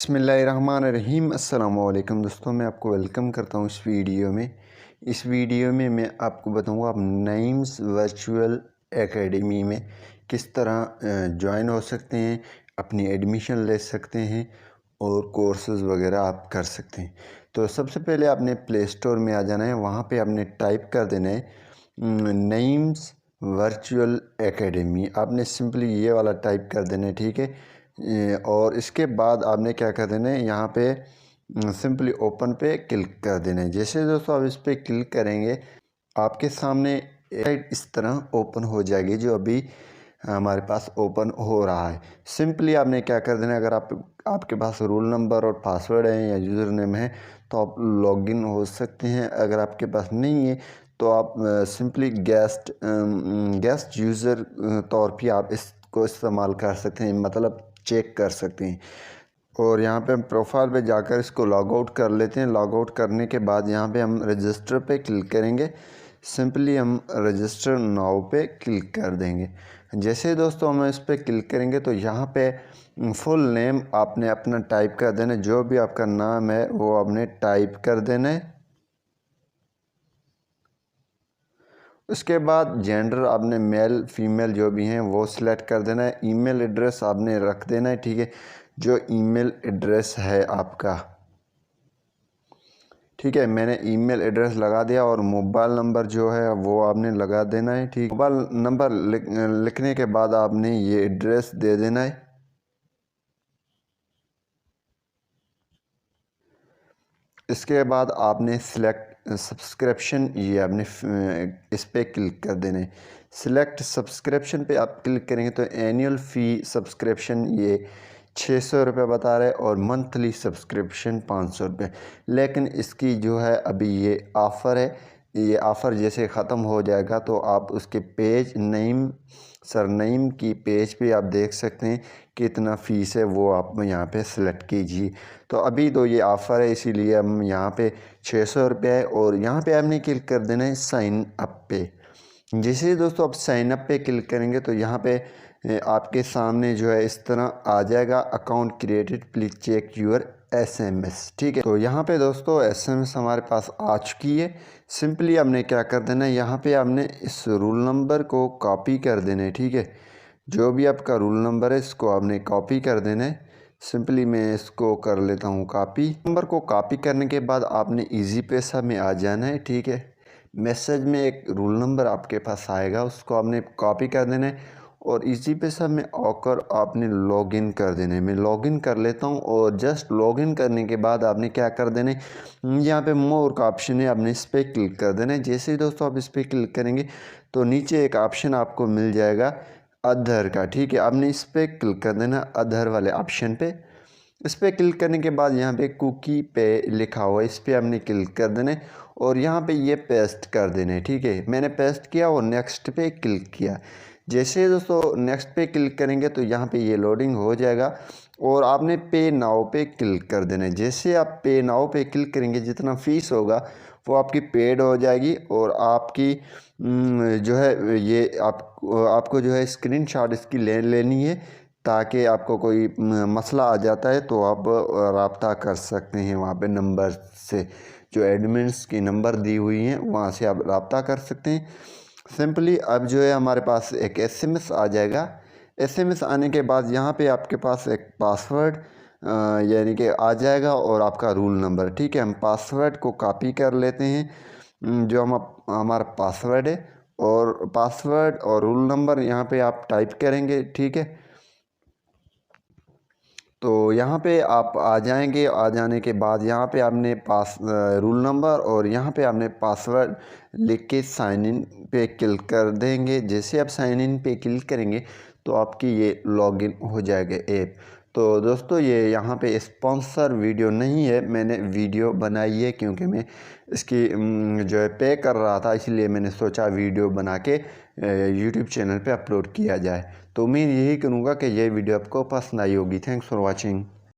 बिस्मिल्लाहिर्रहमानिर्रहीम। अस्सलाम वालेकुम दोस्तों, मैं आपको वेलकम करता हूँ इस वीडियो में। मैं आपको बताऊँगा आप नईम्स वर्चुअल एकेडमी में किस तरह जॉइन हो सकते हैं, अपनी एडमिशन ले सकते हैं और कोर्सेज़ वगैरह आप कर सकते हैं। तो सबसे पहले आपने प्ले स्टोर में आ जाना है, वहाँ पे आपने टाइप कर देना है नईम्स वर्चुअल एकेडमी। आपने सिंपली ये वाला टाइप कर देना है, ठीक है। और इसके बाद आपने क्या कर देना है, यहाँ पे सिंपली ओपन पे क्लिक कर देना है। जैसे दोस्तों आप इस पर क्लिक करेंगे, आपके सामने साइट इस तरह ओपन हो जाएगी जो अभी हमारे पास ओपन हो रहा है। सिंपली आपने क्या कर देना है, अगर आपके पास रोल नंबर और पासवर्ड है या यूज़र नेम है तो आप लॉगिन हो सकते हैं। अगर आपके पास नहीं है तो आप सिंपली गेस्ट यूज़र तौर पे आप इसको इस्तेमाल कर सकते हैं, मतलब चेक कर सकते हैं। और यहाँ पे हम प्रोफाइल पे जाकर इसको लॉग आउट कर लेते हैं। लॉग आउट करने के बाद यहाँ पे हम रजिस्टर पे क्लिक करेंगे। सिंपली हम रजिस्टर नाउ पे क्लिक कर देंगे। जैसे दोस्तों हम इस पर क्लिक करेंगे तो यहाँ पे फुल नेम आपने अपना टाइप कर देना है। जो भी आपका नाम है वो आपने टाइप कर देना है। उसके बाद जेंडर आपने मेल फीमेल जो भी हैं वो सिलेक्ट कर देना है। ईमेल एड्रेस आपने रख देना है, ठीक है, जो ईमेल एड्रेस है आपका, ठीक है। मैंने ईमेल एड्रेस लगा दिया और मोबाइल नंबर जो है वो आपने लगा देना है, ठीक। मोबाइल नंबर लिखने के बाद आपने ये एड्रेस दे देना है। इसके बाद आपने सिलेक्ट सब्सक्रिप्शन, ये आपने इस पर क्लिक कर देना है। सिलेक्ट सब्सक्रिप्शन पे आप क्लिक करेंगे तो एनुअल फ़ी सब्सक्रिप्शन ये 600 रुपये बता रहे और मंथली सब्सक्रिप्शन 500 रुपये। लेकिन इसकी जो है अभी ये ऑफ़र है, ये ऑफ़र जैसे ख़त्म हो जाएगा तो आप उसके पेज सरनेम की पेज पे आप देख सकते हैं कितना फ़ीस है, वो आप यहाँ पे सिलेक्ट कीजिए। तो अभी तो ये ऑफ़र है इसीलिए हम यहाँ पे 600 रुपये है और यहाँ पे आपने क्लिक कर देना है साइन अप पे। जैसे ही दोस्तों आप साइन अप पे क्लिक करेंगे तो यहाँ पे आपके सामने जो है इस तरह आ जाएगा, account created please check your SMS, ठीक है। तो यहाँ पे दोस्तों एसएमएस हमारे पास आ चुकी है। सिंपली आपने क्या कर देना है, यहाँ पे आपने इस रूल नंबर को कॉपी कर देना है, ठीक है। जो भी आपका रूल नंबर है इसको आपने कॉपी कर देना है। सिंपली मैं इसको कर लेता हूँ कॉपी। नंबर को कॉपी करने के बाद आपने इजी पैसा में आ जाना है, ठीक है। मैसेज में एक रूल नंबर आपके पास आएगा, उसको आपने कॉपी कर देना है और इजी पैसा में आकर आपने लॉगिन कर देना है। मैं लॉगिन कर लेता हूँ और जस्ट लॉगिन करने के बाद आपने क्या कर देना है, यहाँ पे मोर का ऑप्शन है, आपने इस पर क्लिक कर देना है। जैसे ही दोस्तों आप इस पर क्लिक करेंगे तो नीचे एक ऑप्शन आपको मिल जाएगा अदर का, ठीक है। आपने इस पर क्लिक कर देना अदर वाले ऑप्शन पे। इस पर क्लिक करने के बाद यहाँ पे कुकी पे लिखा हुआ है, इस पर आपने क्लिक कर देना है और यहाँ पे ये पेस्ट कर देना है, ठीक है। मैंने पेस्ट किया और नेक्स्ट पे क्लिक किया। जैसे दोस्तों नेक्स्ट पे क्लिक करेंगे तो यहाँ पे ये लोडिंग हो जाएगा और आपने पे नाउ पे क्लिक कर देना है। जैसे आप पे नाउ पे क्लिक करेंगे जितना फ़ीस होगा वो आपकी पेड हो जाएगी और आपकी जो है ये आपको जो है स्क्रीनशॉट इसकी लेनी है ताकि आपको कोई मसला आ जाता है तो आप रब्ता कर सकते हैं वहाँ पे नंबर से, जो एडमिन्स की नंबर दी हुई हैं वहाँ से आप रब्ता कर सकते हैं। सिंपली अब जो है हमारे पास एक एसएमएस आ जाएगा। एसएमएस आने के बाद यहाँ पे आपके पास एक पासवर्ड यानी कि आ जाएगा और आपका रूल नंबर, ठीक है। हम पासवर्ड को कॉपी कर लेते हैं, जो हमारा पासवर्ड है और पासवर्ड और रूल नंबर यहाँ पे आप टाइप करेंगे, ठीक है। तो यहाँ पे आप आ जाएंगे। आ जाने के बाद यहाँ पे आपने रूल नंबर और यहाँ पे आपने पासवर्ड लिख के साइन इन पे क्लिक कर देंगे। जैसे आप साइन इन पे क्लिक करेंगे तो आपकी ये लॉगिन हो जाएगा ऐप। तो दोस्तों ये यहाँ पे स्पॉन्सर वीडियो नहीं है, मैंने वीडियो बनाई है क्योंकि मैं इसकी जो है पे कर रहा था, इसलिए मैंने सोचा वीडियो बना के यूट्यूब चैनल पे अपलोड किया जाए। तो उम्मीद यही करूँगा कि ये वीडियो आपको पसंद आई होगी। Thanks for watching.